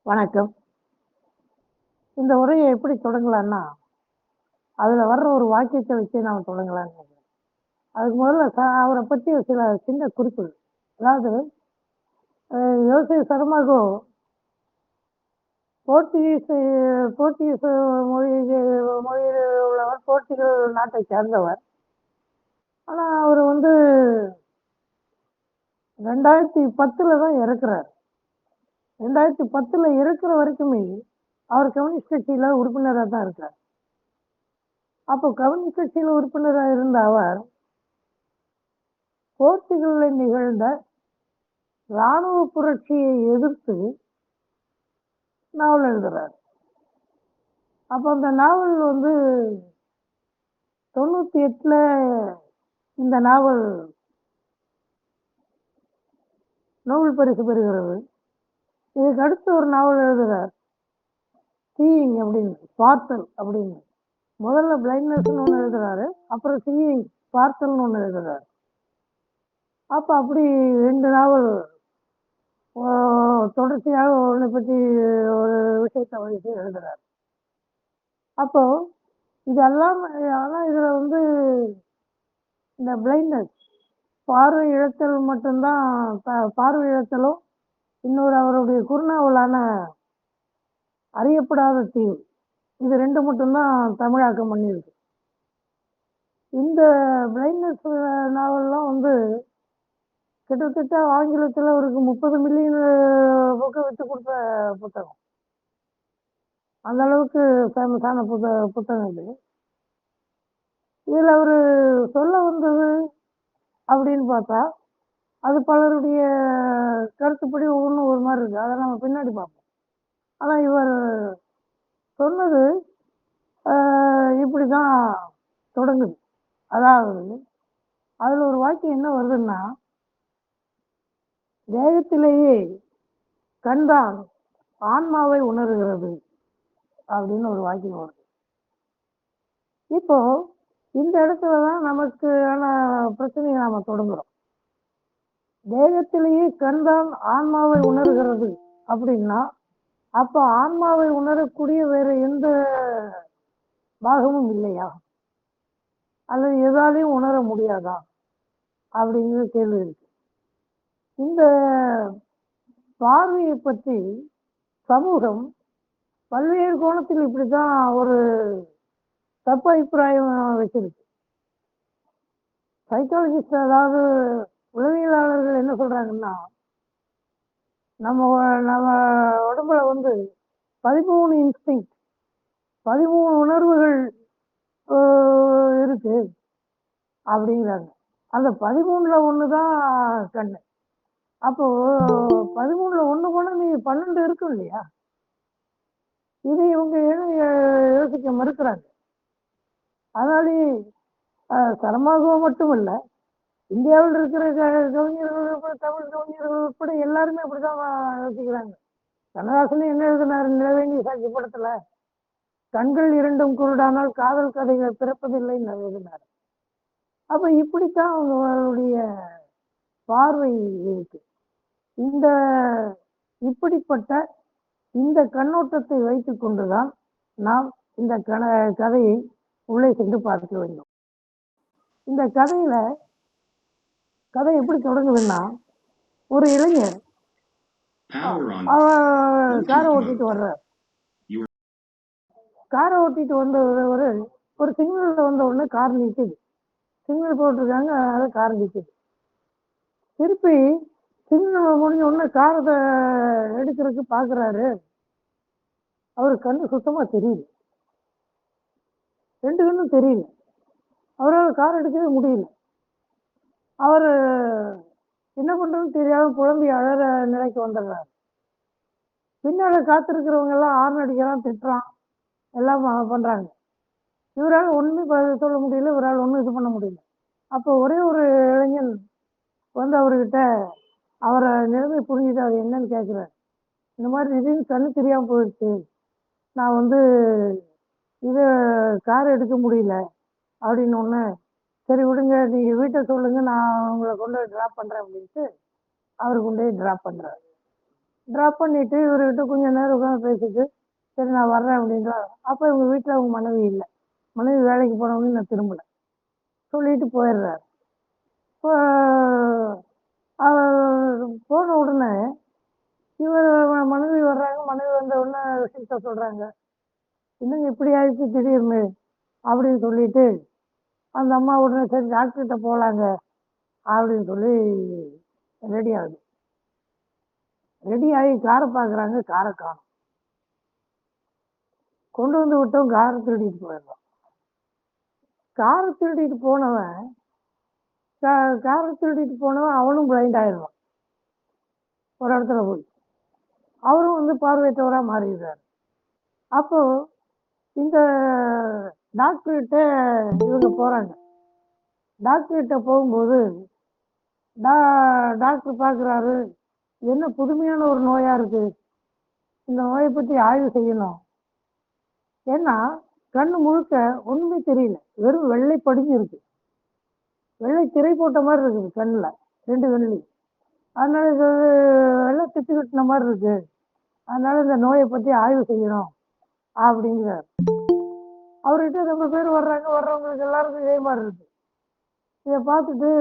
வணக்கம். இந்த உரைய எப்படி தொடங்கலான்னா, அதுல வர்ற ஒரு வாக்கியத்த வச்சு நாம தொடங்கலான்னு நெனைக்கிறேன். அதுக்கு முதல்ல அவர பத்தி சில சின்ன குறிப்புகள். அதாவது யோசே சரமாகோ போர்ச்சுகீஸ் போர்ச்சுகீஸ் மொழியில உள்ளவர், போர்ச்சுகல் நாட்டை சேர்ந்தவர். ஆனா அவரு 2010ல தான் இறக்குறாரு. 2010ல இறக்குற வரைக்குமே அவர் கம்யூனிஸ்ட் கட்சியில உறுப்பினரா தான் இருக்கார். அப்போ கம்யூனிஸ்ட் கட்சியில உறுப்பினரா இருந்த அவர், போர்ச்சுகல்ல நிகழ்ந்த ராணுவ புரட்சியை எதிர்த்து நாவல் எழுதுறார். அப்ப அந்த நாவல் 98ல இந்த நாவல் நோபல் பரிசு பெறுகிறது. இதுக்கு அடுத்து ஒரு நாவல் எழுதுறார், சீயிங் அப்படின்னு, பார்த்தல் அப்படின்னு. முதல்ல பிளைண்ட்னஸ்ன்னு ஒன்று எழுதுறாரு, அப்புறம் சீயிங், பார்த்தல்னு ஒன்று எழுதுறாரு. அப்ப அப்படி 2 நாவல் தொடர்ச்சியாக ஒன்றை பற்றி ஒரு விஷயத்தை வச்சு எழுதுறாரு. அப்போ இதெல்லாம், ஆனா இதுல இந்த பிளைண்ட்னஸ், பார்வை இழத்தல் மட்டும்தான், பார்வை இழத்தலும், இன்னொரு அவருடைய குறுநாவலான அறியப்படாத தீவு, இது 2 மட்டும்தான் தமிழாக்கம் பண்ணியிருக்கு. இந்த பிளைண்ட்னஸ் நாவல்லாம் கிட்டத்தட்ட ஆங்கிலத்தில் அவருக்கு 30 மில்லியன் புக்கை விட்டு கொடுத்த புத்தகம். அந்த அளவுக்கு ஃபேமஸான புத்தகம் இது. இதில் அவர் சொல்ல வந்தது அப்படின்னு பார்த்தா, அது பலருடைய கருத்துப்படி ஒவ்வொன்றும் ஒரு மாதிரி இருக்கு. அதை நம்ம பின்னாடி பார்ப்போம். ஆனா இவர் சொன்னது இப்படிதான் தொடங்குது. அதாவது அதுல ஒரு வாக்கியம் என்ன வருதுன்னா, தேகத்திலேயே கண்தான் ஆன்மாவை உணர்கிறது அப்படின்னு ஒரு வாக்கியம் வருது. இப்போ இந்த இடத்துலதான் நமக்கான பிரச்சனையை நாம தொடங்குறோம். தேகத்திலேயே கண்தான் ஆன்மாவை உணர்கிறது அப்படின்னா, அப்ப ஆன்மாவை உணரக்கூடிய வேற எந்த பாகமும் இல்லையா, அல்லது எதாலையும் உணர முடியாதா அப்படிங்கிற கேள்வி இருக்கு. இந்த பார்வையை பற்றி சமூகம் பல்வேறு கோணத்தில் இப்படிதான் ஒரு தப்பு அபிப்பிராயம் வச்சிருக்கு. சைக்காலஜிஸ்ட், அதாவது உளவியலாளர்கள் என்ன சொல்றாங்கன்னா, நம்ம நம்ம உடம்புல 13 இன்ஸ்டிங், 13 உணர்வுகள் இருக்கு அப்படிங்கிறாங்க. அந்த 13ல ஒண்ணுதான் கண்ணு. அப்போ 13ல ஒண்ணு போனா நீ 12 இருக்கும் இல்லையா? இதை இவங்க யோசிக்க மறுக்கிறாங்க. அதனாலே சரமாகவோ மட்டுமல்ல, இந்தியாவில் இருக்கிற கவிஞர்கள், தமிழ் கவிஞர்கள் உட்பட எல்லாருமே அப்படிதான் யோசிக்கிறாங்க. கண்ணதாசன் என்ன எழுதினார் நிலவேணி சாட்சி படத்துல, கண்கள் இரண்டும் குருடானால் காதல் கதைகள் பிறப்பதில்லைன்னு எழுதினார். அப்ப இப்படித்தான் அவங்களுடைய பார்வை இருக்கு. இந்த இப்படிப்பட்ட இந்த கண்ணோட்டத்தை வைத்துக் கொண்டுதான் நாம் இந்த கதையை உள்ளே சென்று பார்க்க வேண்டும். இந்த கதை எப்படி தொடங்குதுன்னா, ஒரு இளைஞர் காரை ஓட்டிட்டு வர்றார். காரை ஓட்டிட்டு ஒரு சிக்னல் வந்த உடனே கார் நிற்குது. சிக்னல் போட்டிருக்காங்க, அதனால கார் நிற்குது. திருப்பி சிக்னல் முடிஞ்ச உடனே காரை எடுக்கிறதுக்கு பாக்குறாரு. அவரு கண்ணு சுத்தமா தெரியல, 2 கண்ணும் தெரியல. அவரால் கார் எடுக்கவே முடியல. அவரு என்ன பண்றதுன்னு தெரியாம குழம்பி அழற நிலைக்கு வந்துடுறாரு. பின்னால காத்திருக்கிறவங்க எல்லாம் ஆர்ன் அடிக்கிறான், திட்டுறான், எல்லாம் பண்றாங்க. இவரால் ஒண்ணுமே சொல்ல முடியல, இவரால் ஒண்ணும் இது பண்ண முடியல. அப்போ ஒரே ஒரு இளைஞன் அவர்கிட்ட அவரை நிலைமை புரிஞ்சுட்டு அவர் என்னன்னு கேட்கிறார். இந்த மாதிரி திடீர்னு கண்ணு தெரியாம போயிடுச்சு, நான் இது கார் எடுக்க முடியல அப்படின்னு ஒண்ணு. சரி விடுங்க, நீங்க வீட்டை சொல்லுங்க, நான் உங்களை கொண்டு போய் டிராப் பண்றேன் அப்படின்ட்டு அவரு கொண்டு போய் டிராப் பண்றாரு. ட்ராப் பண்ணிட்டு இவர்கிட்ட கொஞ்சம் நேரம் உட்காந்து பேசிட்டு சரி நான் வர்றேன் அப்படின்றார். அப்போ இவங்க வீட்டில் அவங்க மனைவி இல்லை. மனைவி வேலைக்கு போனவங்க நான் திரும்பல சொல்லிட்டு போயிடுறாரு. இப்போ போன உடனே இவர் மனைவி வர்றாங்க. மனைவி வந்த உடனே விஷயத்த சொல்றாங்க. இன்னும் இப்படி ஆயிடுச்சு திடீர்னு அப்படின்னு சொல்லிட்டு அந்த அம்மா உடனே சரி டாக்டர்கிட்ட போகலாங்க அப்படின்னு சொல்லி ரெடி ஆகுது. ரெடி ஆகி காரை பார்க்குறாங்க. காரை காணும். கொண்டு வந்து விட்டோம். காரை திருடிட்டு போயிடுறோம். காரை திருடிட்டு போனவன் காரை திருடிட்டு போனவன் அவனும் பிளைண்ட் ஆயிடுவான். ஒரு இடத்துல போய் அவரும் வந்து பார்வையற்றவராக மாறிடுறாரு. அப்போ இந்த டாக்டர்கிட்ட இவங்க போறாங்க. டாக்டர்கிட்ட போகும்போது டாக்டர் பார்க்குறாரு. என்ன புதுமையான ஒரு நோயா இருக்கு, இந்த நோயை பற்றி ஆய்வு செய்யணும். ஏன்னா கண்ணு முழுக்க ஒண்ணுமே தெரியல, வெறும் வெள்ளை படிஞ்சு இருக்கு. வெள்ளை திரை போட்ட மாதிரி இருக்குது கண்ணுல, 2 வெள்ளி. அதனால இது வெள்ளை திட்டு கட்டின மாதிரி இருக்கு. அதனால இந்த நோயை பற்றி ஆய்வு செய்யணும் அப்படிங்கிறார். அவர்கிட்ட ரொம்ப பேர் வர்றாங்க. வர்றவங்களுக்கு எல்லாருக்கும் இதே மாதிரி இருக்கு. இதை பார்த்துட்டு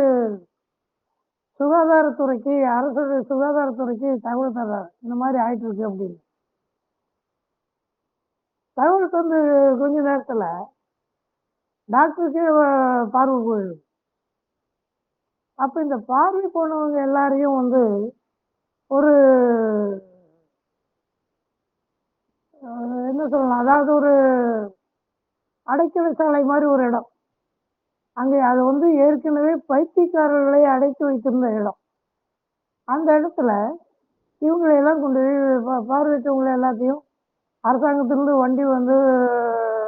சுகாதாரத்துறைக்கு, அரசு சுகாதாரத்துறைக்கு தகவல் தர்றாரு. இந்த மாதிரி ஆயிட்டு இருக்கு அப்படின்னு. தகவல் தந்து கொஞ்ச நேரத்துல டாக்டருக்கே பார்வை போயிடுது. அப்ப இந்த பார்வை போனவங்க எல்லாரையும் வந்து ஒரு என்ன சொல்லலாம், அதாவது ஒரு அடைக்கல சாலை மாதிரி ஒரு இடம். அங்கே அது வந்து ஏற்கனவே பைத்தியக்காரர்களை அடைத்து வைத்திருந்த இடம். அந்த இடத்துல இவங்களை எல்லாம் கொண்டு பார்வையற்றவங்களை எல்லாத்தையும் அரசாங்கத்திலிருந்து வண்டி வந்து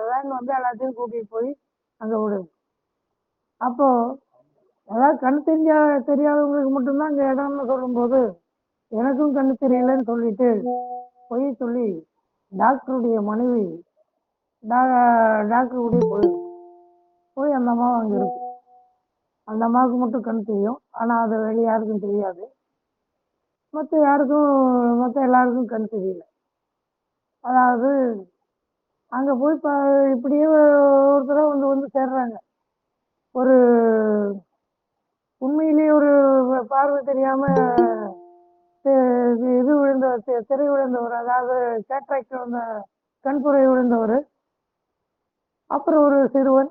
வேன் வந்து எல்லாத்தையும் கூட்டிட்டு போய் அங்க விடுது. அப்போ அதாவது கண் தெரியாதவங்களுக்கு மட்டும்தான் அங்க இடம்னு சொல்லும்போது எனக்கும் கண்ணு தெரியலன்னு சொல்லிட்டு பொய் சொல்லி டாக்டருடைய மனைவி டாக்டருடைய போய் அந்த அம்மாவும் அங்க இருக்கு. அந்த அம்மாவுக்கு மட்டும் கண் தெரியும். ஆனா அது வெளியே யாருக்கும் தெரியாது. மற்ற எல்லாருக்கும் கண் தெரியல. அதாவது அங்க போய் இப்படியே ஒரு தடவை வந்து சேர்றாங்க. ஒரு உண்மையிலேயே ஒரு பார்வை தெரியாம இது விழுந்த திரை விழுந்தவர், அதாவது கேட்ராக்ட் விழுந்த கண்புரை விழுந்தவர், அப்புறம் ஒரு சிறுவன்,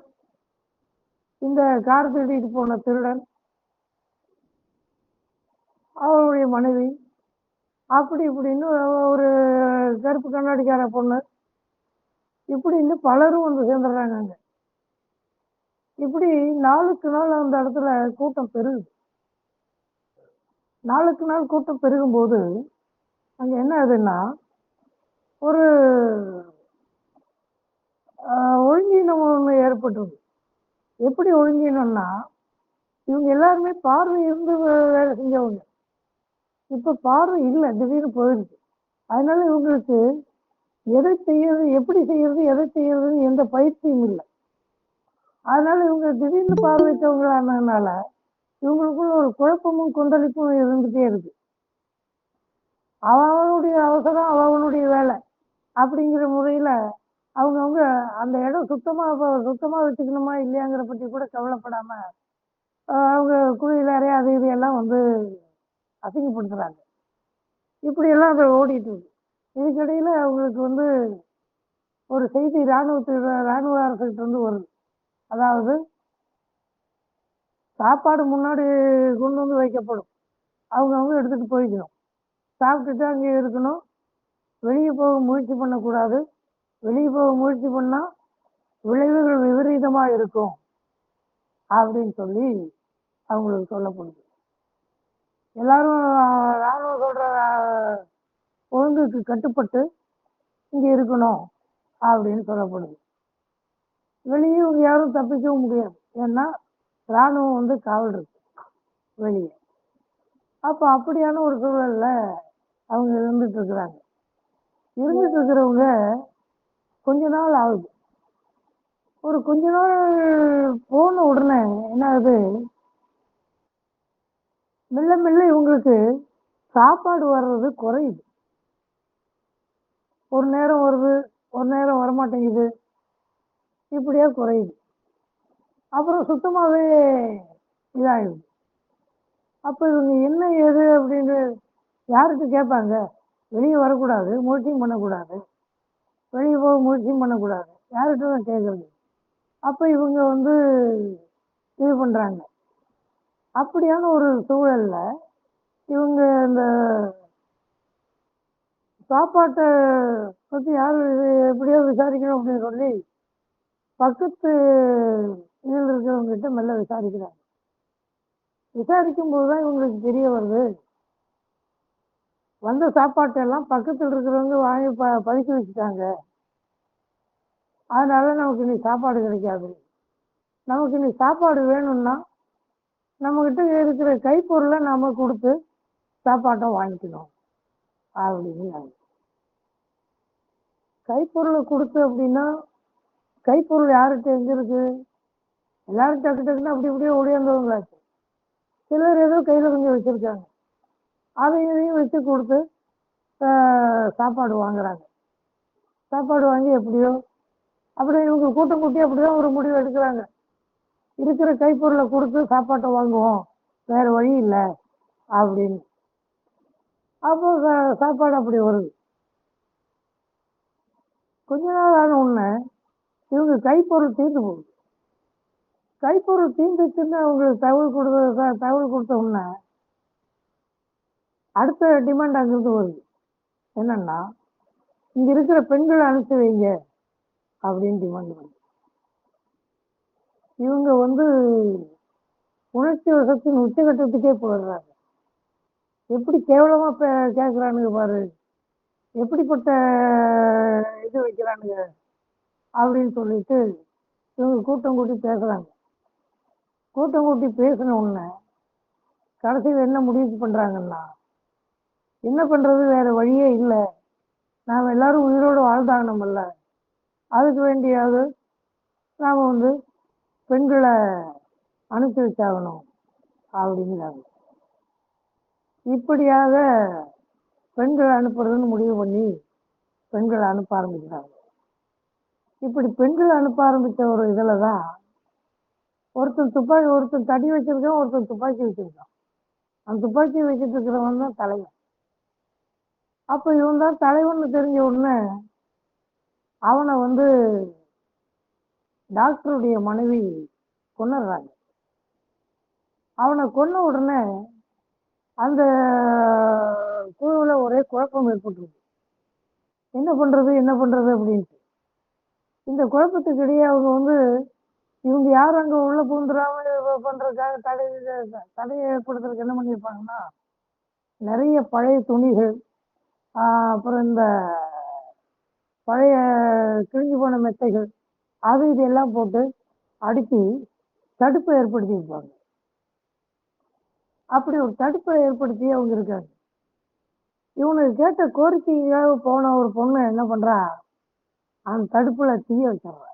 இந்த கார் திருடிட்டு போன திருடன், அவருடைய மனைவி, அப்படி இப்படின்னு ஒரு கருப்பு கண்ணாடிக்கார பொண்ணு, இப்படின்னு பலரும் வந்து சேர்ந்துடுறாங்க அங்க. இப்படி நாளுக்கு நாள் அந்த இடத்துல கூட்டம் பெருகுது. நாளுக்கு நாள் கூட்டம் பெருகும் போது அங்க என்ன ஆகுதுன்னா ஒரு ஒழுங்கீனம் ஒண்ணு ஏற்பட்டுருது. எப்படி ஒழுங்கீனம்னா இவங்க எல்லாருமே பார்வை இருந்து வேலை செஞ்சவங்க. இப்ப பார்வை இல்லை, திடீர்னு போயிடுச்சு. அதனால இவங்களுக்கு எதை செய்யறது, எப்படி செய்யறது, எதை செய்யறதுன்னு எந்த பயிற்சியும் இல்லை. அதனால இவங்க திடீர்னு பார்வையற்றவங்களானதுனால இவங்களுக்குள்ள ஒரு குழப்பமும் கொந்தளிப்பும் இருந்துட்டே இருக்கு. அவனுடைய அவசரம், அவனுடைய வேலை அப்படிங்கிற முறையில அவங்கவுங்க அந்த இடம் சுத்தமா வச்சுக்கணுமா இல்லையாங்கிற பற்றி கூட கவலைப்படாம அவங்க குழியிலாரே அது இது எல்லாம் வந்து அசிங்கப்படுத்துறாங்க. இப்படி எல்லாம் அதை ஓடிட்டு இருக்கு. இதுக்கிடையில அவங்களுக்கு வந்து ஒரு செய்தி ராணுவ அரசுகிட்ட இருந்து வருது. அதாவது சாப்பாடு முன்னாடி கொண்டு வந்து வைக்கப்படும். அவங்க எடுத்துட்டு போய்க்கணும். சாப்பிட்டுட்டு அங்கே இருக்கணும். வெளியே போக முயற்சி பண்ணக்கூடாது. வெளியே போக முயற்சி பண்ணா விளைவுகள் விபரீதமா இருக்கும் அப்படின்னு சொல்லி அவங்களுக்கு சொல்லப்படுது. எல்லாரும் ராணுவம் சொல்ற ஒழுங்குக்கு கட்டுப்பட்டு இங்க இருக்கணும் அப்படின்னு சொல்லப்படுது. வெளியே இவங்க யாரும் தப்பிக்கவும் முடியாது. ஏன்னா ராணுவம் வந்து காவல் இருக்கு வெளியே. அப்ப அப்படியான ஒரு சூழல்ல அவங்க இருந்துட்டு இருக்கிறாங்க. இருந்துட்டு இருக்கிறவங்க கொஞ்ச நாள் ஆகுது. ஒரு கொஞ்ச நாள் போன உடனே என்ன ஆகுது, மெல்ல மெல்ல இவங்களுக்கு சாப்பாடு வர்றது குறையுது. ஒரு நேரம் வருது, ஒரு நேரம் வரமாட்டேங்குது, இப்படியே குறையுது. அப்புறம் சுத்தமாகவே இதாகிடுது. அப்போ இவங்க என்ன ஏது அப்படின்னு யாருக்கு கேட்பாங்க? வெளியே வரக்கூடாது, முயற்சியும் பண்ணக்கூடாது, வெளியே போக முயற்சியும் பண்ணக்கூடாது, யார்கிட்ட தான் கேட்குறது? அப்போ இவங்க இது பண்ணுறாங்க. அப்படியான ஒரு சூழல்ல இவங்க இந்த சாப்பாட்டை பற்றி யாரும் இது எப்படியோ விசாரிக்கணும் அப்படின்னு சொல்லி பக்கத்து இதில் இருக்கிறவங்ககிட்ட மெல்ல விசாரிக்கிறாங்க. விசாரிக்கும் போது தான் இவங்களுக்கு தெரிய வருது, வந்த சாப்பாட்டெல்லாம் பக்கத்தில் இருக்கிறவங்க வாங்கி பதுக்கி வச்சுட்டாங்க. அதனால நமக்கு இன்னைக்கு சாப்பாடு கிடைக்காது. நமக்கு இன்னைக்கு சாப்பாடு வேணும்னா நம்மகிட்ட இருக்கிற கைப்பொருளை நாம கொடுத்து சாப்பாட்டை வாங்கிக்கணும் அப்படின்னு. கைப்பொருளை கொடுத்து அப்படின்னா கைப்பொருள் யார்கிட்ட எங்க இருக்கு? எல்லாரும் டக்கு டக்குன்னு அப்படி இப்படியே ஓடியாந்தவங்களாச்சு. சிலர் ஏதோ கையில கொஞ்சம் வச்சிருக்காங்க, அதையும் வச்சு கொடுத்து சாப்பாடு வாங்குறாங்க. சாப்பாடு வாங்கி எப்படியோ அப்படி இவங்க கூட்டம் கூட்டி அப்படிதான் ஒரு முடிவு எடுக்கிறாங்க. இருக்கிற கைப்பொருளை கொடுத்து சாப்பாட்டை வாங்குவோம், வேற வழி இல்லை அப்படின்னு. அப்போ சாப்பாடு அப்படி வருது. கொஞ்ச நாள் ஆன உடனே இவங்க கைப்பொருள் தீர்ந்து போகுது. கைப்பொருள் தீர்ந்துச்சுன்னு அவங்க தகவல் கொடுத்த உடனே அடுத்த டிமாண்ட் அங்கிருந்து வருது. என்னன்னா, இங்க இருக்கிற பெண்களை அனுப்பிச்சு வைங்க அப்படின்னு டிமாண்ட் வருது. இவங்க உணர்ச்சி வசத்தின் உச்சகட்டத்துக்கே போயிடுறாங்க. எப்படி கேவலமா கேட்கிறானுங்க பாரு, எப்படிப்பட்ட இது வைக்கிறானுங்க அப்படின்னு சொல்லிட்டு இவங்க கூட்டம் கூட்டி பேசுறாங்க. கூட்டம் கூட்டி பேசின உடனே கடைசியில் என்ன முடிவு பண்றாங்கன்னா, என்ன பண்றது, வேற வழியே இல்லை, நாம் எல்லாரும் உயிரோடு வாழ்ந்தாகணும்ல, அதுக்கு வேண்டியாவது நாம் பெண்களை அனுப்பி வச்சாகணும் அப்படிங்கிறாங்க. இப்படியாக பெண்களை அனுப்புறதுன்னு முடிவு பண்ணி பெண்களை அனுப்ப ஆரம்பிக்கிறாங்க. இப்படி பெண்களை அனுப்ப ஆரம்பித்த ஒரு இதில் தான் ஒருத்தன் தடி வச்சிருக்கான், ஒருத்தன் துப்பாக்கி வச்சிருக்கான். அந்த துப்பாக்கி வச்சுட்டு இருக்கிறவன் தான் தலைவன். அப்போ இவன் தான் தலைவன் தெரிஞ்ச உடனே அவனை டாக்டருடைய மனைவி கொன்னுடுறாங்க. அவனை கொன்ன உடனே அந்த குழுவில் ஒரே குழப்பம் ஏற்பட்டுருக்கு. என்ன பண்றது அப்படின்ட்டு. இந்த குழப்பத்துக்கு இடையே அவங்க இவங்க யாரும் அங்கே உள்ள பூந்துடாம பண்றதுக்காக தடையை ஏற்படுத்துறதுக்கு என்ன பண்ணியிருப்பாங்கன்னா, நிறைய பழைய துணிகள், அப்புறம் இந்த பழைய கிழிஞ்சு போன மெத்தைகள், அது இதெல்லாம் போட்டு அடுக்கி தடுப்பை ஏற்படுத்தி இருப்பாங்க. அப்படி ஒரு தடுப்பை ஏற்படுத்தி அவங்க இருக்காங்க. இவனுக்கு கேட்ட கோரிக்கையாக போன ஒரு பொண்ணு என்ன பண்றா, அந்த தடுப்புல தீய வச்சிடறா.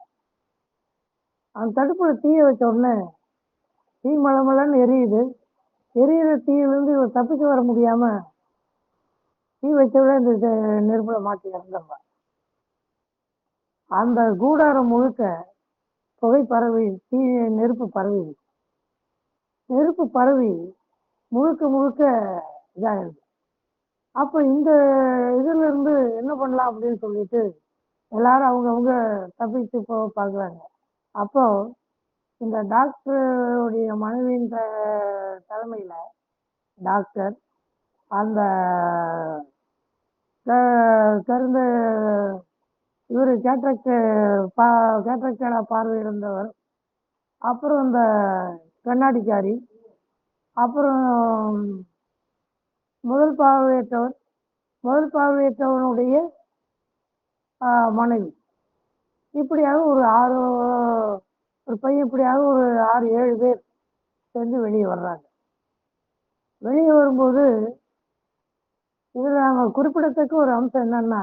அந்த தடுப்புல தீய வச்ச உடனே தீ மலமலன்னு எரியுது. எரியிற தீயிலிருந்து இவன் தப்பிச்சு வர முடியாம தீ வச்சவள இந்த நெருப்புல மாட்டி இறந்துடுறா. அந்த கூடாரம் முழுக்க புகை பரவி நெருப்பு பரவி முழுக்க முழுக்க இதாகிடுது. அப்போ இந்த இதுல இருந்து என்ன பண்ணலாம் அப்படின்னு சொல்லிட்டு எல்லாரும் அவங்கவுங்க தப்பிச்சு போக பார்க்குறாங்க. அப்போ இந்த டாக்டருடைய மனைவியின் தலைமையில டாக்டர், அந்த கருந்த இவர் கேட்ராக்டால பார்வை இருந்தவர், அப்புறம் இந்த கண்ணாடிக்காரி, அப்புறம் முதல் பார்வையற்றவனுடைய மனைவி, இப்படியாக ஒரு பையன் இப்படியாக ஒரு 6-7 பேர் சேர்ந்து வெளியே வர்றாங்க. வெளியே வரும்போது இதுல நாம குறிப்பிடத்தக்க ஒரு அம்சம் என்னன்னா,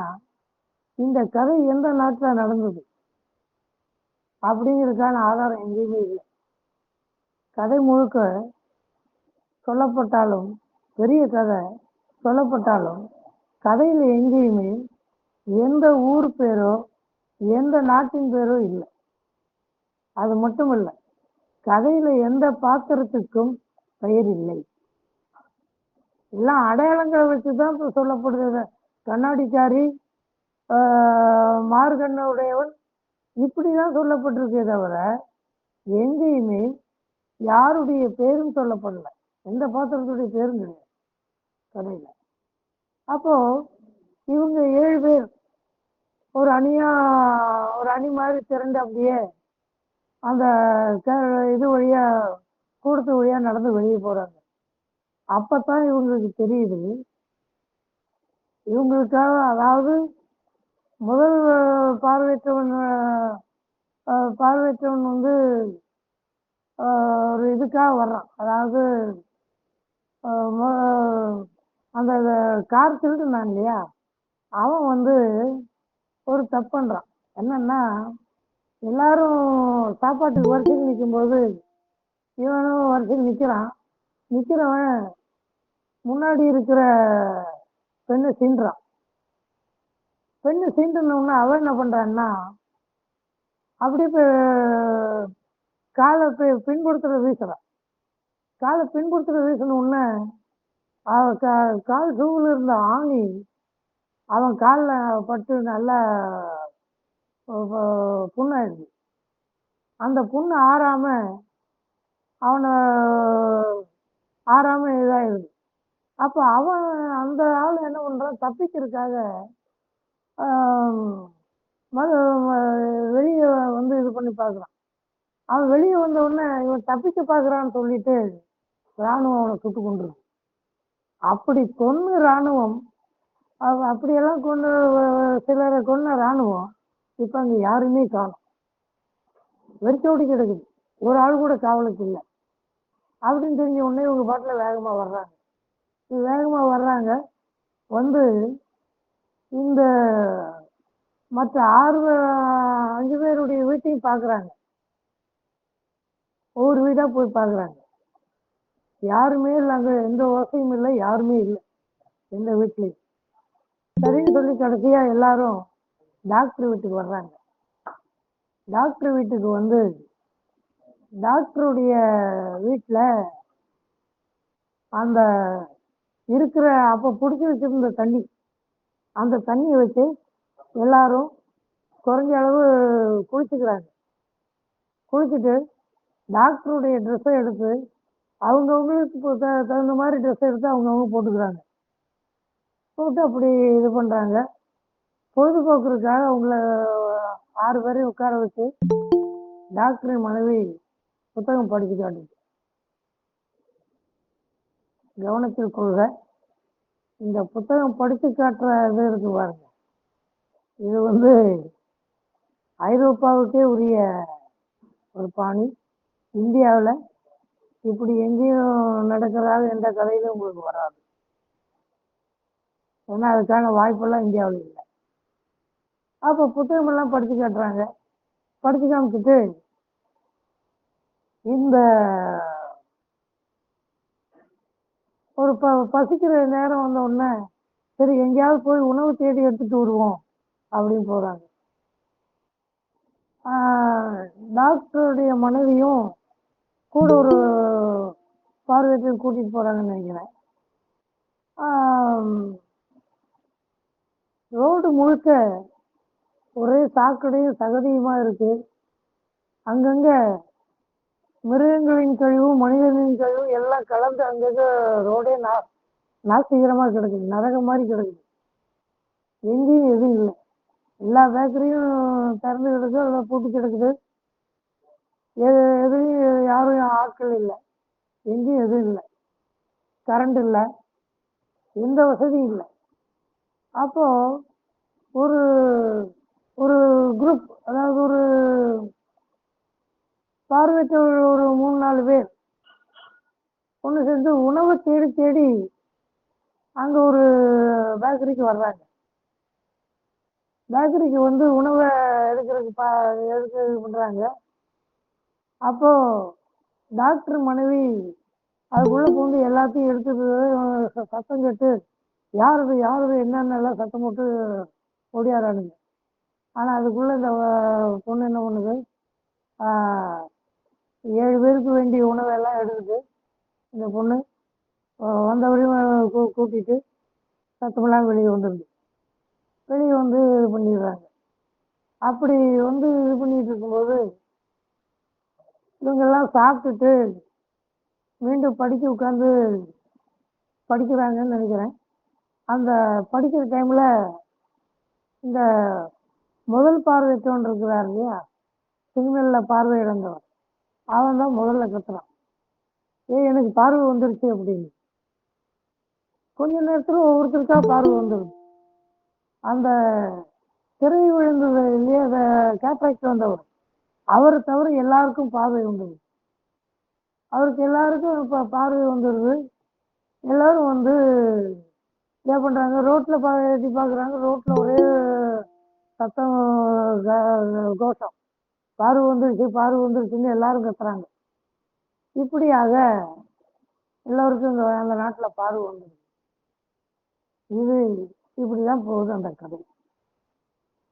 இந்த கதை எந்த நாட்டில் நடந்தது அப்படிங்கிறதுக்கான ஆதாரம் எங்கேயுமே இல்லை. கதை முழுக்க சொல்லப்பட்டாலும், பெரிய கதை சொல்லப்பட்டாலும், கதையில் எங்கேயுமே எந்த ஊர் பேரோ எந்த நாட்டின் பேரோ இல்லை. அது மட்டும் இல்லை, கதையில எந்த பாத்திரத்துக்கும் பெயர் இல்லை. எல்லாம் அடையாளங்களை வச்சுதான் சொல்லப்படுது. கண்ணாடிக்காரி, மார்கண்ணுடையவன், இப்படிதான் சொல்லப்பட்டிருக்கே தவிர எங்கேயுமே யாருடைய பேரும் சொல்லப்படல, எந்த பாத்திரத்துடைய பேரும் கிடையாது கதையில. அப்போ இவங்க 7 பேர் ஒரு அணி மாதிரி திரண்டு அப்படியே அந்த இது வழியா, கூடத்து வழியா நடந்து வெளியே போறாங்க. அப்பதான் இவங்களுக்கு தெரியுது, இவங்களுக்காக, அதாவது முதல் பார்வையற்றவன் வந்து ஒரு இதுக்காக வர்றான். அதாவது அந்த கார் திருடுனான் இல்லையா, அவன் வந்து ஒரு தப்பு பண்றான். என்னன்னா, எல்லாரும் சாப்பாட்டுக்கு வரிசைக்கு நிற்கும்போது இவனும் வரிசைக்கு நிக்கிறவன் முன்னாடி இருக்கிற பெண்ணை சீன்றான். பெண்ணை சீண்டணும்னா அவன் என்ன பண்றான்னா, அப்படியே காலை பின்புறத்துல வீசுறான். காலை பின்புறத்துல வீசணும்னா கால் ஷூவில் இருந்த ஆணி அவன் காலில் பட்டு நல்லா புண்ணாயிடுது. அந்த புண்ணு ஆறாம இதாயிடுது. அப்போ அவன், அந்த ஆள் என்ன பண்றான், தப்பிக்கிறதுக்காக வெளியே வந்து இது பண்ணி பார்க்குறான். அவன் வெளியே வந்த உடனே இவன் தப்பிக்க பார்க்குறான்னு சொல்லிட்டு இராணுவம் அவனை சுட்டு கொண்டிருக்கு. அப்படி கொன்னு இராணுவம், அப்படியெல்லாம் கொண்டு சிலரை கொன்ன இராணுவம் இப்ப அங்க யாருமே காணும், வெறிச்சோடி கிடக்குது. ஒரு ஆள் கூட காவலுக்கு இல்லை. அப்படின்னு தெரிஞ்ச உடனே இவங்க பாட்டுல வேகமா வர்றாங்க. வந்து இந்த மற்ற 5 பேருடைய வீட்டையும் பாக்குறாங்க. ஒவ்வொரு வீடா போய் பாக்குறாங்க. யாருமே இல்லை, அங்க எந்த வசதியும் இல்லை, யாருமே இல்லை எந்த வீட்லயும். சரின்னு சொல்லி கடைசியா எல்லாரும் டாக்டர் வீட்டுக்கு வர்றாங்க. டாக்டர் வீட்டுக்கு வந்து டாக்டருடைய வீட்டுல அந்த இருக்கிற அப்ப பிடிச்சி வச்சிருந்த தண்ணி, அந்த தண்ணியை வச்சு எல்லாரும் குறைஞ்ச அளவு குளிச்சுக்கிறாங்க. குளிச்சுட்டு டாக்டருடைய ட்ரெஸ்ஸை எடுத்து அவங்கவுங்களுக்கு தகுந்த மாதிரி ட்ரெஸ் எடுத்து அவங்கவுங்க போட்டுக்கிறாங்க. போட்டு அப்படி இது பண்றாங்க. பொழுதுபோக்குறதுக்காக அவங்கள 6 பேரையும் உட்கார வச்சு டாக்டரின் மனைவி புத்தகம் படிச்சு காட்டுச்சு. கவனத்தில் கொள்க, இந்த புத்தகம் படிச்சு காட்டுற இது இருக்கு பாருங்க, இது வந்து ஐரோப்பாவுக்கே உரிய ஒரு பாணி. இந்தியாவில் இப்படி எங்கேயும் நடக்கிறதாக எந்த கதையிலும் உங்களுக்கு வராது. ஏன்னா அதுக்கான வாய்ப்பெல்லாம் இந்தியாவில் இல்லை. அப்போ புத்தகம் எல்லாம் படிச்சு காட்டுறாங்க. படிச்சு காமிச்சிட்டு இந்த ஒரு பசிக்கிற நேரம் வந்த உடனே சரி எங்கேயாவது போய் உணவு தேடி எடுத்துட்டு வருவோம் அப்படின்னு போறாங்க. டாக்டருடைய மனைவியும் கூட ஒரு பார்வையற்ற கூட்டிட்டு போறாங்கன்னு நினைக்கிறேன். ரோடு முழுக்க ஒரே சாக்கடையும் சகதியுமா இருக்கு. அங்கங்க மிருகங்களின் கழிவும் மனிதர்களின் கழிவும் எல்லாம் கலந்து அங்கங்க ரோடே நாஸ்திகரமா கிடக்குது, நரகம் மாதிரி கிடக்குது. எங்கேயும் எதுவும் இல்லை. எல்லா பேக்கரியும் திறந்து கிடக்குது, எல்லாம் பூட்டி கிடக்குது. எதுவும் யாரும் ஆட்கள் இல்லை, எங்கேயும் எதுவும் இல்லை. கரண்ட் இல்லை, எந்த வசதியும் இல்லை. அப்போ ஒரு ஒரு குரூப், அதாவது ஒரு பார்வையற்ற ஒரு 3-4 பேர் ஒன்று சேர்ந்து உணவை தேடி தேடி அங்க ஒரு பேக்கரிக்கு வர்றாங்க. பேக்கரிக்கு வந்து உணவை எடுக்கிறதுக்கு பண்றாங்க. அப்போ டாக்டர் மனைவி அதுக்குள்ள பூந்து எல்லாத்தையும் எடுத்துட்டு சத்தம் கேட்டு யாருது என்னென்ன எல்லாம் சத்தம் போட்டு ஓடியாரானுங்க. ஆனால் அதுக்குள்ளே இந்த பொண்ணு என்ன பண்ணுது, 7 பேருக்கு வேண்டிய உணவெல்லாம் எடுக்குது. இந்த பொண்ணு வந்தவரையும் கூட்டிட்டு சத்தமெல்லாம் வெளியே வந்துடுது. வெளியே வந்து இது பண்ணிடுறாங்க. அப்படி வந்து இது பண்ணிட்டு இருக்கும்போது இவங்கெல்லாம் சாப்பிட்டுட்டு மீண்டும் படிக்க உட்காந்து படிக்கிறாங்கன்னு நினைக்கிறேன். அந்த படிக்கிற டைமில் இந்த முதல் பார்வையற்றவன் இருக்கிறார் இல்லையா, சிக்னலில் பார்வை இழந்தவன், அவன் தான் முதல்ல கத்துறான், எனக்கு பார்வை வந்துருச்சு அப்படின்னு. கொஞ்ச நேரத்தில் ஒவ்வொருத்தருக்கா பார்வை வந்துடுது. அந்த திரை விழுந்தது இல்லையா, அந்த கேட்ராக்ட் வந்தவர், அவரை தவிர எல்லாருக்கும் பார்வை வந்தது. அவருக்கு எல்லாருக்கும் இப்போ பார்வை வந்துடுது. எல்லாரும் வந்து என்ன பண்ணுறாங்க, ரோட்டில் எட்டி பார்க்குறாங்க. ரோட்டில் ஒரே சத்தம், கோஷம், பார்வை வந்துருச்சு பார்வை வந்துருச்சுன்னு எல்லாரும் கத்துறாங்க. இப்படியாக எல்லோருக்கும் அந்த நாட்டில் பார்வை வந்துடுது. இது இப்படிதான் போகுது அந்த கதை.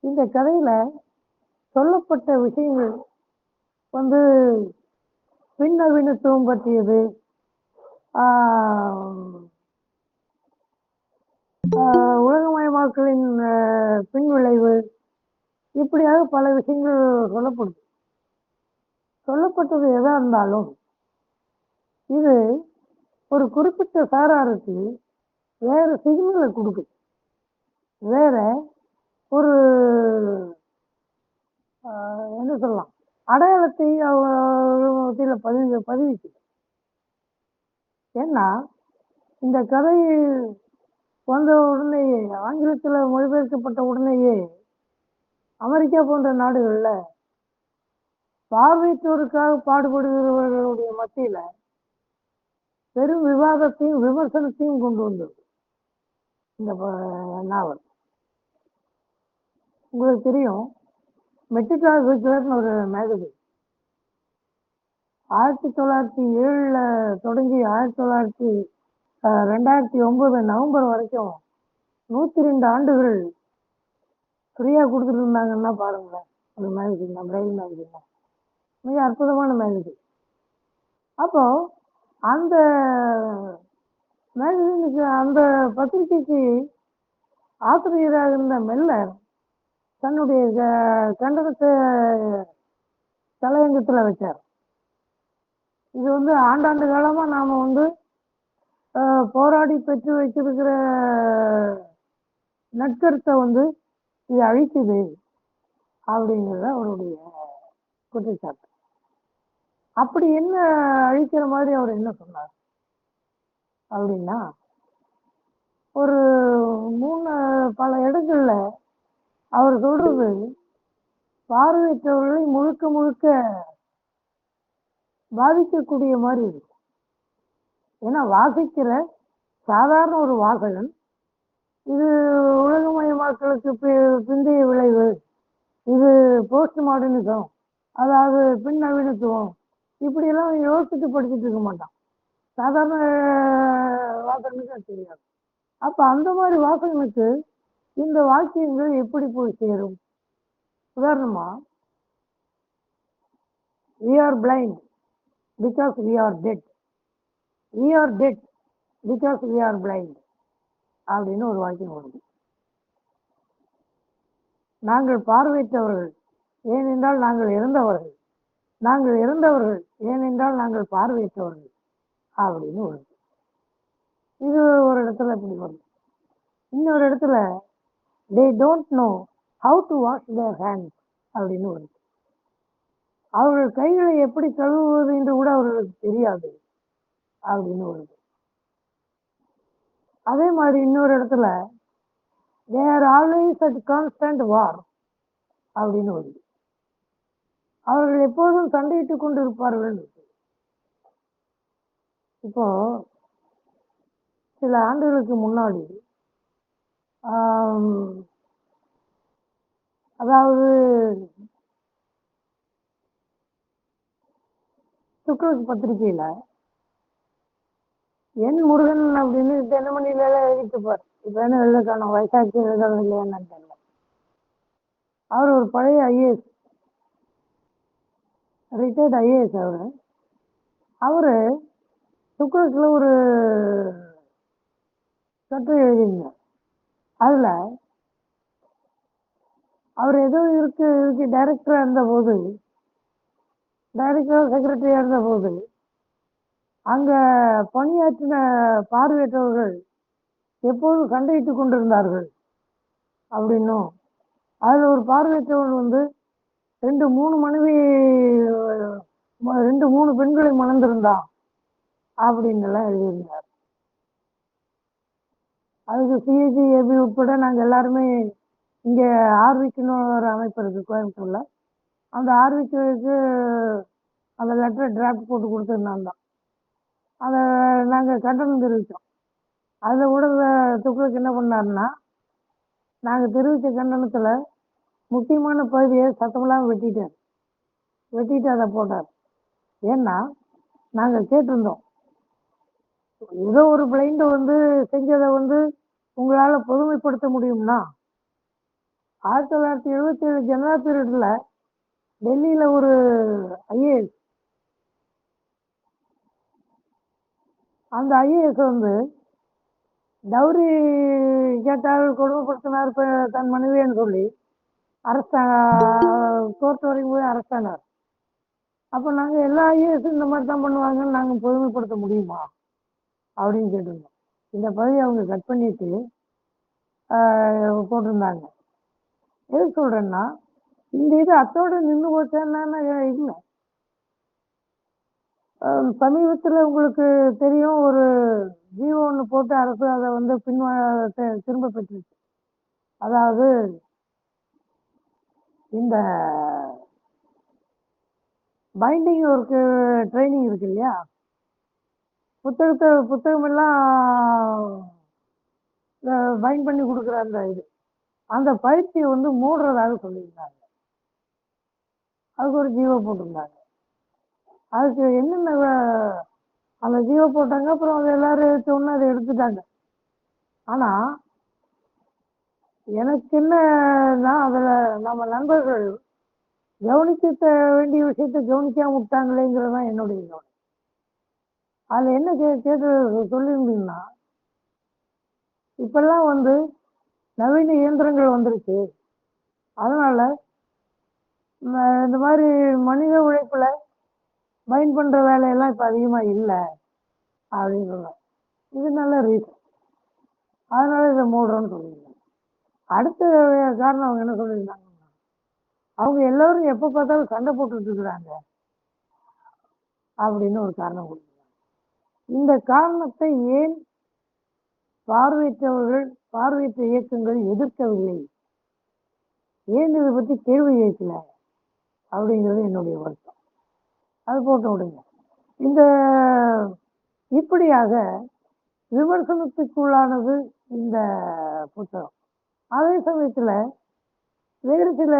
இந்த கதையில சொல்லப்பட்ட விஷயங்கள் வந்து பின்னவீனத்துவம் பற்றியது, உலகமயமாக்கலின் பின்விளைவு, இப்படியாக பல விஷயங்கள் சொல்லப்படுது. சொல்லப்பட்டது எதா இருந்தாலும் இது ஒரு குறிப்பிட்ட சாராருக்கு வேற சிக்னலை கொடுக்குது, வேற ஒரு என்ன சொல்லலாம், அடையாளத்தை அவங்க பதிவிச்சு. ஏன்னா இந்த கதை வந்த உடனேயே, ஆங்கிலத்தில் மொழிபெயர்க்கப்பட்ட உடனேயே அமெரிக்கா போன்ற நாடுகள்ல பார்வையற்றோருக்காக பாடுபடுகிறவர்களுடைய மத்தியில பெரும் விவாதத்தையும் விமர்சனத்தையும் கொண்டு வந்தது இந்த நாவல். உங்களுக்கு தெரியும், மெட்ரிகால்னு ஒரு மேகசின் 1907 தொடங்கி 2009 நவம்பர் வரைக்கும் 102 ஆண்டுகள் ஃப்ரீயா கொடுத்துட்டு இருந்தாங்கன்னா பாருங்களேன். அந்த மேகசின், பிரெயில் மேகசின் மிக அற்புதமான மேகசின். அப்போ அந்த மேகசினுக்கு, அந்த பத்திரிகைக்கு ஆசிரியராக இருந்த மெல்லர் தன்னுடைய கண்டனத்தை தலையங்கத்தில் வச்சார். இது வந்து ஆண்டாண்டு காலமா நாம வந்து போராடி பெற்று வச்சிருக்கிற நற்கருத்தை வந்து இது அழிக்குது அப்படிங்கிறத அவருடைய குற்றச்சாட்டு. அப்படி என்ன அழிக்கிற மாதிரி அவர் என்ன சொன்னார் அப்படின்னா, ஒரு பல இடங்கள்ல அவர் சொல்றது பார்வையற்றவர்களை முழுக்க முழுக்க பாதிக்கக்கூடிய மாதிரி இருக்கும். ஏன்னா வாசிக்கிற சாதாரண ஒரு வாசகன், இது உலகமயமாக்கலுக்கு பிந்தைய விளைவு, இது போஸ்ட் மாடர்னிசம், அதாவது பின் நவீனத்துவம், இப்படியெல்லாம் யோசிச்சு படிச்சுட்டு இருக்க மாட்டான். சாதாரண வாசகனுக்கு அது தெரியாது. அப்ப அந்த மாதிரி வாசகனுக்கு இந்த வாக்கியங்கள் எப்படி போய் சேரும்? உதாரணமா, we are blind because we are dead, we are dead because we are blind அப்படின்னு ஒரு வாக்கியம் வருது. நாங்கள் பார்வையற்றவர்கள் ஏனென்றால் நாங்கள் இறந்தவர்கள், நாங்கள் இறந்தவர்கள் ஏனென்றால் நாங்கள் பார்வையற்றவர்கள் அப்படின்னு வருது. இது ஒரு இடத்துல இப்படி வருது. இன்னொரு இடத்துல they don't know how to wash their hands அப்படின்னு வருது. அவர்கள் கைகளை எப்படி கழுவுவது என்று கூட அவர்களுக்கு தெரியாது அப்படின்னு வருது. அதே மாதிரி இன்னொரு இடத்துல they are always at constant war அப்படின்னு வருது. அவர்கள் எப்போதும் சண்டையிட்டுக் கொண்டு இருப்பார்கள். இப்போ சில ஆண்டுகளுக்கு முன்னாடி, அதாவது சுக்ரஸ் பத்திரிகையில என் முருகன் அப்படின்னு தினமணியில எழுதிட்டுப்பார். இப்ப என்ன எழுத காணும், வயசாட்சி எழுதணும் இல்லையான்னு தெரியல. அவர் ஒரு பழைய ஐஏஎஸ், ரிட்டையர்ட் ஐஏஎஸ். அவரு துக்ளக்ல ஒரு கட்டுரை எழுதியிருந்தார். அதுல அவர் ஏதோ இருக்கு டைரக்டரா இருந்த போது, டைரக்டர் செக்ரட்டரியா இருந்த போது, அங்க பணியாற்றின பார்வையற்றவர்கள் எப்போதும் சண்டையிட்டுக் கொண்டிருந்தார்கள் அப்படின்னும், அதுல ஒரு பார்வையற்றவன் வந்து 2-3 மனைவி, 2-3 பெண்களை மணந்திருந்தான் அப்படின்னு எல்லாம் எழுதியிருந்தார். அதுக்கு சிஐடி ஏபி உட்பட நாங்க எல்லாருமே இங்க ஆர்விக்குன்னு ஒரு அமைப்பு இருக்கு கோயம்புத்தூர்ல. அந்த ஆர்விக்கு அந்த லெட்டரை டிராஃப்ட் போட்டு கொடுத்துருந்தான் தான். அதை நாங்கள் கண்டனம் தெரிவித்தோம். அதில் கூட துக்ளக் என்ன பண்ணாருன்னா, நாங்கள் தெரிவித்த கண்டனத்தில் முக்கியமான பகுதியை சத்தமெல்லாம் வெட்டிட்டு அதை போட்டார். ஏன்னா நாங்கள் கேட்டிருந்தோம், ஏதோ ஒரு பிளைண்ட் வந்து செஞ்சதை வந்து உங்களால் பொதுமைப்படுத்த முடியும்னா, 1977 ஜனதா பீரியட்ல டெல்லியில் ஒரு ஐஏஎஸ், அந்த ஐஏஎஸ் வந்து டவுரி கேட்டால் கொடுமைப்படுத்தினார் தன் மனைவின்னு சொல்லி அரெஸ்ட், கோர்ட் வரைக்கும் போய் அரெஸ்ட் ஆனார். அப்போ நாங்கள் எல்லா ஐஏஎஸ் இந்த மாதிரி தான் பண்ணுவாங்கன்னு நாங்கள் பொதுமைப்படுத்த முடியுமா அப்படின்னு கேட்டிருந்தோம். இந்த பகுதியை அவங்க கட் பண்ணிட்டு போட்டிருந்தாங்க. எது சொல்றேன்னா, இந்த இது அத்தோடு நின்று போச்சேன்னா இல்லை. சமீபத்தில் உங்களுக்கு தெரியும், ஒரு ஜியோ ஒன்று போட்டு அரசு அதை வந்து திரும்ப பெற்றுச்சு. அதாவது இந்த பைண்டிங் ஒர்க்கு ட்ரைனிங் இருக்கு இல்லையா, புத்தகம் எல்லாம் பைண்ட் பண்ணி கொடுக்குற அந்த பயிற்சியை வந்து மூடுறதாக சொல்லியிருந்தாங்க. அதுக்கு ஒரு ஜீவோ போட்டிருந்தாங்க. அதுக்கு என்னென்ன அந்த ஜீவோ போட்டாங்க. அப்புறம் அது எல்லாரும் எடுத்தோன்னு அதை எடுத்துட்டாங்க. ஆனா எனக்கு என்னன்னா, அதுல நம்ம நண்பர்கள் கவனிக்க வேண்டிய விஷயத்த கவனிக்காம விட்டாங்களேங்கிறதான் என்னுடைய கவனம். அதுல என்ன கேட்டு சொல்லியிருந்தீங்கன்னா, இப்பெல்லாம் வந்து நவீன இயந்திரங்கள் வந்துருச்சு, அதனால இந்த மாதிரி மனித உழைப்புல பைண்ட் பண்ற வேலையெல்லாம் இப்ப அதிகமா இல்லை அப்படின்னு சொல்றாங்க. இது நல்ல ரீசன், அதனால இதை மூடுறோம்னு சொல்லியிருந்தாங்க. அடுத்த காரணம் அவங்க என்ன சொல்லியிருந்தாங்கன்னா, அவங்க எல்லாரும் எப்ப பார்த்தாலும் சண்டை போட்டுட்டு இருக்கிறாங்க அப்படின்னு ஒரு காரணம் கொடுத்தாங்க. இந்த காரணத்தை ஏன் பார்வையற்ற இயக்கங்கள் எதிர்க்கவில்லை, ஏன் இதை பற்றி கேள்வி கேட்கல அப்படிங்கிறது என்னுடைய வருத்தம். அது போட்டு விடுங்க. இந்த இப்படியாக விமர்சனத்துக்குள்ளானது இந்த புத்தகம். அதே சமயத்துல வேறு சில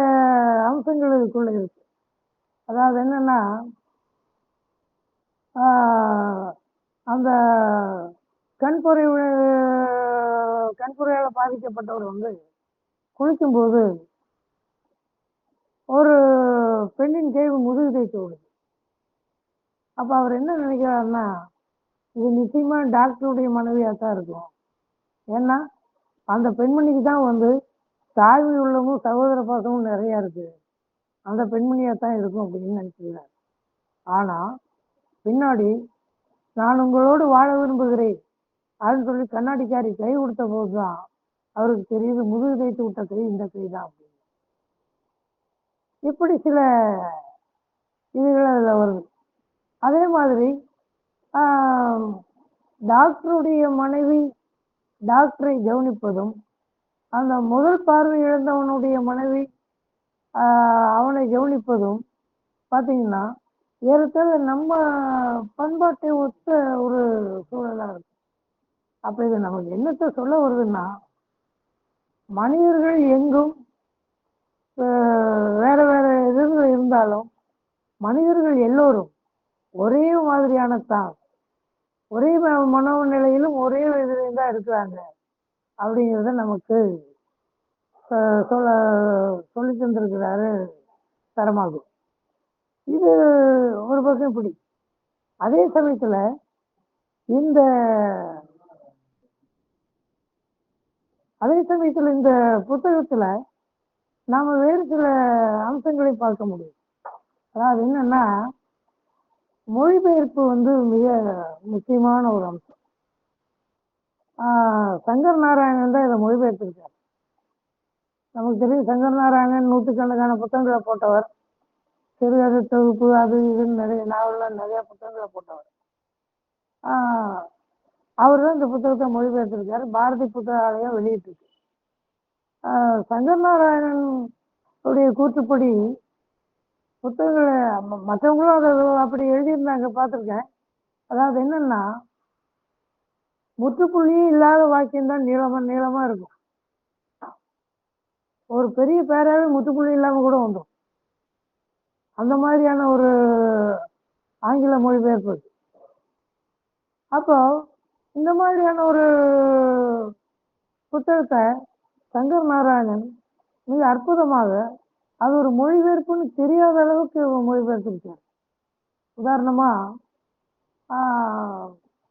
அம்சங்கள் இதுக்குள்ள இருக்கு. அதாவது என்னன்னா, அந்த கண்புரையால பாதிக்கப்பட்டவர் வந்து குளிக்கும்போது ஒரு பெண்ணின் கேள்வி முதுகு தேய்ச்சி விடுது. அப்ப அவர் என்ன நினைக்கிறாருன்னா, இது நிச்சயமா டாக்டருடைய மனைவியா தான் இருக்கும். ஏன்னா அந்த பெண்மணிக்கு தான் வந்து தாழ்வு உள்ளமும் சகோதர பாசமும் நிறைய இருக்கு, அந்த பெண்மணியா தான் இருக்கும் அப்படின்னு நினைக்கிறார். ஆனா பின்னாடி நான் உங்களோடு வாழ விரும்புகிறேன் அப்படின்னு சொல்லி கண்ணாடிக்காரி கை கொடுத்த போதுதான் அவருக்கு தெரியுது, முதுகு தேய்த்து விட்ட கை இந்த கை தான் அப்படின்னு. இப்படி சில இதுகள் அதுல வருது. அதே மாதிரி டாக்டருடைய மனைவி டாக்டரை கவனிப்பதும், அந்த முதல் பார்வை இழந்தவனுடைய மனைவி அவனை கவனிப்பதும் பார்த்தீங்கன்னா ஏறத்தாழ நம்ம பண்பாட்டை ஒத்த ஒரு சூழலா இருக்கு. அப்ப இது நமக்கு என்னத்தை சொல்ல வருதுன்னா, மனிதர்கள் எங்கும் வேற வேற இதுகள் இருந்தாலும் மனிதர்கள் எல்லோரும் ஒரே மாதிரியான தான், ஒரே மனோநிலையிலும் ஒரே இதிலையும் தான் இருக்கிறாங்க அப்படிங்கிறத நமக்கு சொல்ல சொல்லி தந்திருக்கிறாரு தரமாகு. இது ஒரு பக்கம் இப்படி. அதே சமயத்துல இந்த இந்த புத்தகத்துல நாம வேறு சில அம்சங்களை பார்க்க முடியும். அதாவது என்னன்னா, மொழிபெயர்ப்பு மிக முக்கியமான ஒரு அம்சம். சங்கர் நாராயணன் தான் இதை மொழிபெயர்த்திருக்கார். நமக்கு தெரியும், சங்கர் நாராயணன் நூற்றுக்கணக்கான புத்தகங்களை போட்டவர். சிறுகதை தொகுப்பு, அது இதுன்னு நிறைய நாவல்லாம் நிறைய புத்தகங்களை போட்டவர். அவர் தான் இந்த புத்தகத்தை மொழிபெயர்த்திருக்காரு. பாரதி புத்தகாலயம் வெளியிட்டிருக்கு. சங்கர் நாராயணன் உடைய கூற்றுப்படி புத்தகங்களை மற்றவங்களும் அதை அப்படி எழுதியிருந்தாங்க, பார்த்துருக்கேன். அதாவது என்னன்னா, முற்றுப்புள்ளியே இல்லாத வாக்கியம் தான் நீளமா இருக்கும். ஒரு பெரிய பேராவே முற்றுப்புள்ளி இல்லாம கூட வந்துடும். அந்த மாதிரியான ஒரு ஆங்கில மொழிபெயர்ப்பு. அப்போ இந்த மாதிரியான ஒரு புத்தகத்தை சங்கர் நாராயணன் மிக அற்புதமாக, அது ஒரு மொழிபெயர்ப்புன்னு தெரியாத அளவுக்கு மொழிபெயர்த்திருக்கார். உதாரணமா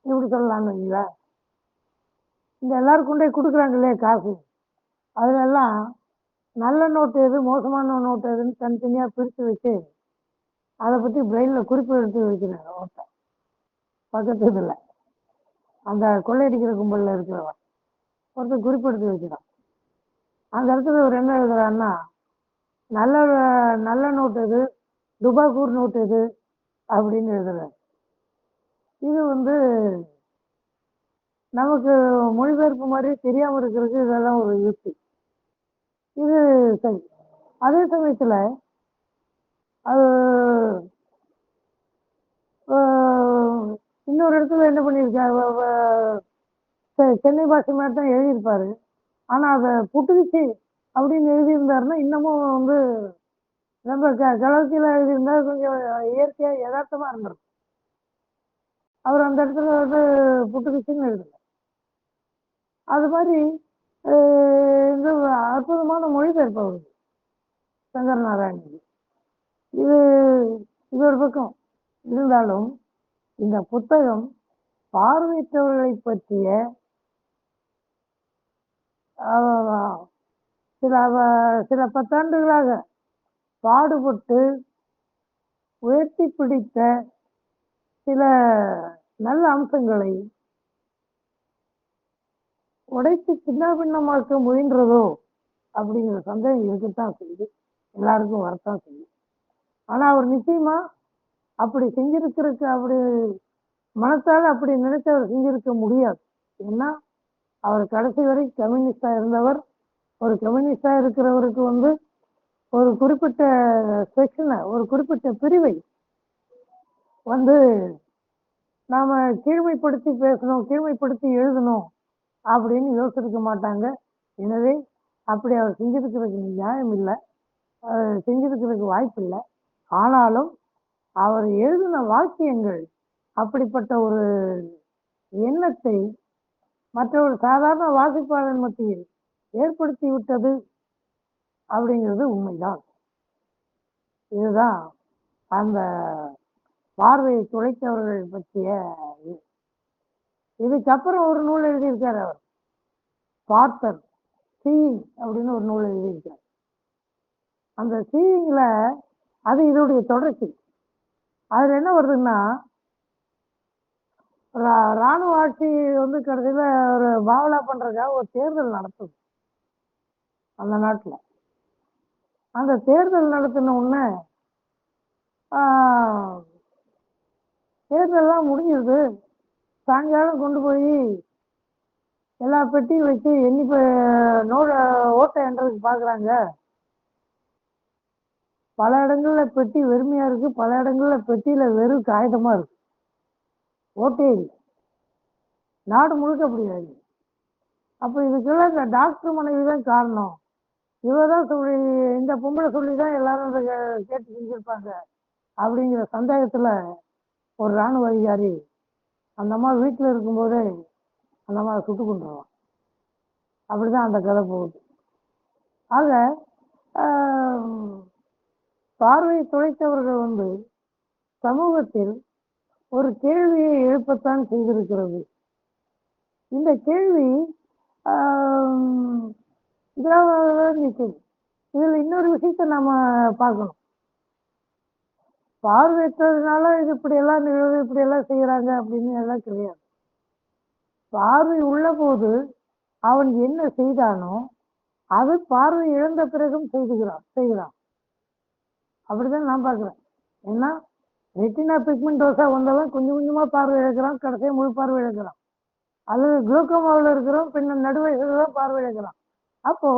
எப்படி சொல்லலாம்னு வைங்களா, இந்த எல்லாரும் கொண்டே கொடுக்குறாங்க இல்லையா காசு, அதுல எல்லாம் நல்ல நோட்டு எது, மோசமான நோட்டு எதுன்னு தனித்தனியா பிரித்து வச்சு அதை பத்தி பிரெயின்ல குறிப்பு எடுத்து வைக்கிறாங்க. ஒருத்தன் பக்கத்து இதுல அந்த கொள்ளையடிக்கிற கும்பல்ல இருக்கிறவன் ஒருத்தர் குறிப்பு எடுத்து வைக்கிறான். அந்த இடத்துல ஒரு என்ன எழுதுறான்னா, நல்ல நல்ல நோட்டு எது, துபாக்கூர் நோட்டு எது அப்படின்னு எழுதுறாரு. இது நமக்கு மொழிபெயர்ப்பு மாதிரி தெரியாம இருக்கிறதுக்கு இதெல்லாம் ஒரு யுக்தி. இது சரி. அதே சமயத்துல அது இன்னொரு இடத்துல என்ன பண்ணியிருக்காரு, சென்னை பாஷை மாதிரி தான் எழுதியிருப்பாரு. ஆனா அதை புட்டுக்குச்சு அப்படின்னு எழுதியிருந்தாருன்னா இன்னமும் நம்ம கலவத்தில எழுதியிருந்தா கொஞ்சம் இயற்கையா யதார்த்தமா இருந்திருக்கும். அவர் அந்த இடத்துல புட்டுக்குச்சுன்னு எழுதல. அது மாதிரி இந்த அற்புதமான மொழிபெயர்ப்பு அவருக்கு, சங்கர் நாராயணன். இது ஒரு பக்கம் இருந்தாலும், இந்த புத்தகம் பார்வையற்றவர்களை பற்றிய சில பத்தாண்டுகளாக பாடுபட்டு உயர்த்தி பிடித்த சில நல்ல அம்சங்களை உடைத்து சின்ன பின்னமாக்க முயன்றதோ அப்படிங்கிற சந்தேகம் இருக்கத்தான் செய்யுது, எல்லாருக்கும் வரத்தான் செய்யும். ஆனா அவர் நிச்சயமா அப்படி செஞ்சிருக்கிறதுக்கு, அப்படி மனத்தால் அப்படி நினைச்சு அவர் செஞ்சிருக்க முடியாது. ஏன்னா அவர் கடைசி வரை கம்யூனிஸ்டா இருந்தவர். ஒரு கம்யூனிஸ்டா இருக்கிறவருக்கு ஒரு குறிப்பிட்ட செக்ஷனை, ஒரு குறிப்பிட்ட பிரிவை நாம கீழ்மைப்படுத்தி பேசணும், கீழ்மைப்படுத்தி எழுதணும் அப்படின்னு யோசிச்சிருக்க மாட்டாங்க. எனவே அப்படி அவர் செஞ்சிருக்கிறதுக்கு நியாயம் இல்லை, செஞ்சிருக்கிறதுக்கு வாய்ப்பு இல்லை. ஆனாலும் அவர் எழுதின வாக்கியங்கள் அப்படிப்பட்ட ஒரு எண்ணத்தை மற்ற ஒரு சாதாரண வாசிப்பாளர் மத்தியில் ஏற்படுத்தி விட்டது அப்படிங்கிறது உண்மைதான். இதுதான் அந்த பார்வையை துளைத்தவர்கள் பற்றிய. இதுக்கப்புறம் ஒரு நூல் எழுதியிருக்காரு அவர், பார்த்தர் சீயிங் அப்படின்னு ஒரு நூல் எழுதியிருக்காரு. அந்த சீயிங்ல அது இதோடைய தொடர்ச்சி. அதுல என்ன வருதுன்னா, ராணுவ ஆட்சி கடைசியில ஒரு பாவலா பண்றதுக்காக ஒரு தேர்தல் நடத்துது அந்த நாட்டுல. அந்த தேர்தல் நடத்தின உடனே தேர்தல்லாம் முடிஞ்சது. சாயங்காலம் கொண்டு போய் எல்லா பெட்டியும் வச்சு எண்ணி ஓட்டை எண்றதுக்கு பாக்குறாங்க. பல இடங்கள்ல பெட்டி வெறுமையா இருக்கு, பல இடங்கள்ல பெட்டியில வெறும் காகிதமா இருக்கு, ஓட்டே இல்லை. நாடு முழுக்க அப்படி ஆயிடுச்சு. அப்ப இதுக்கெல்லாம் இந்த டாக்டர் மனைவி தான் காரணம், இவதான் சொல்லி, இந்த பொம்பளை சொல்லிதான் எல்லாரும் கேட்டு செஞ்சிருப்பாங்க அப்படிங்கிற சந்தேகத்துல ஒரு ராணுவ அதிகாரி அந்த அம்மா வீட்டுல இருக்கும்போதே அந்த அம்மா சுட்டு கொண்டுருவான். அப்படிதான் அந்த கதை போகுது. ஆக பார்வை தொலைத்தவர்கள் சமூகத்தில் ஒரு கேள்வியை எழுப்பத்தான் செய்திருக்கிறது. இந்த கேள்வி இதில் இன்னொரு விஷயத்தை நம்ம பார்க்கணும். பார்வையற்றதுனால இது இப்படியெல்லாம் நிகழ்வு, இப்படியெல்லாம் செய்யறாங்க அப்படின்னு எல்லாம் கிடையாது. பார்வை உள்ள போது அவன் என்ன செய்தானோ அது பார்வை இழந்த பிறகும் செய்கிறான். அப்படிதான் நான் பார்க்கிறேன். ஏன்னா ரெட்டினா பிக்மெண்டோசா வந்தவன் கொஞ்சம் கொஞ்சமா பார்வை இழக்கிறான், கடைசியா முழு பார்வை இழக்கிறான். அல்லது குளுக்கோமாவில் இருக்கிறோம், பின்ன நடுவயசுல தான் பார்வை இழக்கிறான். அப்போ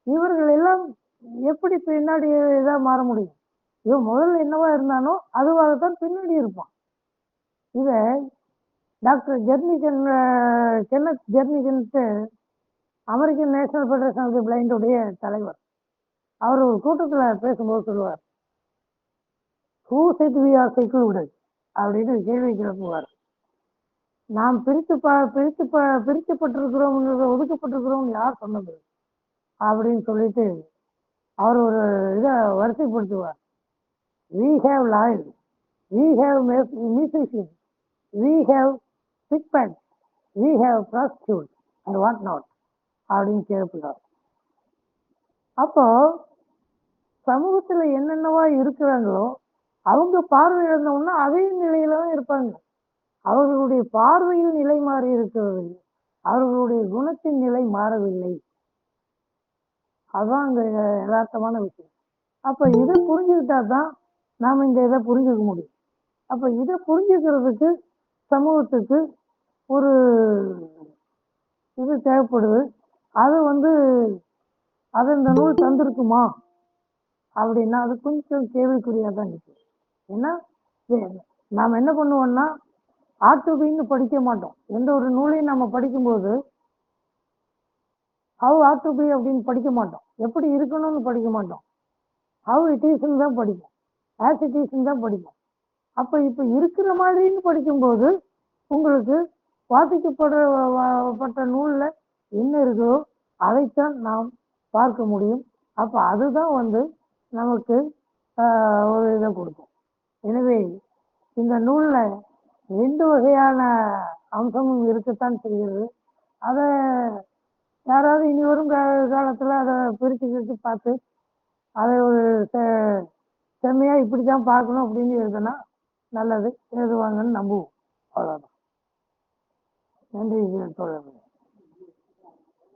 இவர்கள் எல்லாம் எப்படி பின்னாடி இதா மாற முடியும்? இவன் முதல்ல என்னவா இருந்தானோ அதுவாகத்தான் பின்னாடி இருப்பான். இத டாக்டர் கென்னத் ஜெர்னிகன்ட்டு American national federation of the பிளைண்டுடைய தலைவர், அவர் ஒரு கூட்டத்தில் பேசும்போது சொல்லுவார், who said we are secluded அப்படின்னு கேள்வி கிளப்புவார். நாம் பிரிக்கப்பட்டிருக்கிறோம், ஒதுக்கப்பட்டிருக்கிறோம் யார் சொன்னது அப்படின்னு சொல்லிட்டு அவர் ஒரு இதை வரிசைப்படுத்துவார். We have lawyers, we have musicians, we have sick pets, we have prostitutes and what not அப்படின்னு கேட்கிறார். அப்போ சமூகத்துல என்னென்னவா இருக்கிறாங்களோ அவங்க பார்வை இழந்தோம்னா அதே நிலையில தான் இருப்பாங்க. அவர்களுடைய பார்வையில் நிலை மாறி இருக்கிறது, அவர்களுடைய குணத்தின் நிலை மாறவில்லை. அதுதான் அங்க யதார்த்தமான விஷயம். அப்ப இதை புரிஞ்சுக்கிட்டா தான் நாம இந்த இதை புரிஞ்சுக்க முடியும். அப்ப இதை புரிஞ்சுக்கிறதுக்கு சமூகத்துக்கு ஒரு இது தேவைப்படுது. அது அது இந்த நூல் தந்திருக்குமா அப்படின்னா அது கொஞ்சம் கேள்விக்குறியா தான் இருக்கு. ஏன்னா நாம என்ன பண்ணுவோம்னா ஆட்டுபின்னு படிக்க மாட்டோம். எந்த ஒரு நூலையும் நம்ம படிக்கும்போது ஹவ் ஆட்டுபி அப்படின்னு படிக்க மாட்டோம், எப்படி இருக்கணும்னு படிக்க மாட்டோம், ஹவ் இட் இஸ்ன்னு தான் படிப்போம், ஆஸ் இட் இஸ்ன்னு தான் படிப்போம். அப்ப இப்ப இருக்கிற மாதிரின்னு படிக்கும்போது உங்களுக்கு வாசிக்கப்பட்ட நூல்ல என்ன இருக்கோ அதைத்தான் நாம் பார்க்க முடியும். அப்ப அதுதான் நமக்கு ஒரு இதை கொடுக்கும். எனவே இந்த நூல்ல 2 வகையான அம்சமும் இருக்கத்தான் செய்கிறது. அதை யாராவது இனி வரும் காலத்துல அதை பிரிச்சு பார்த்து அதை ஒரு செம்மையா இப்படிதான் பார்க்கணும் அப்படின்னு எழுதுனா நல்லது, எழுதுவாங்கன்னு நம்புவோம். அவ்வளவுதான். நன்றி தோழர்களே.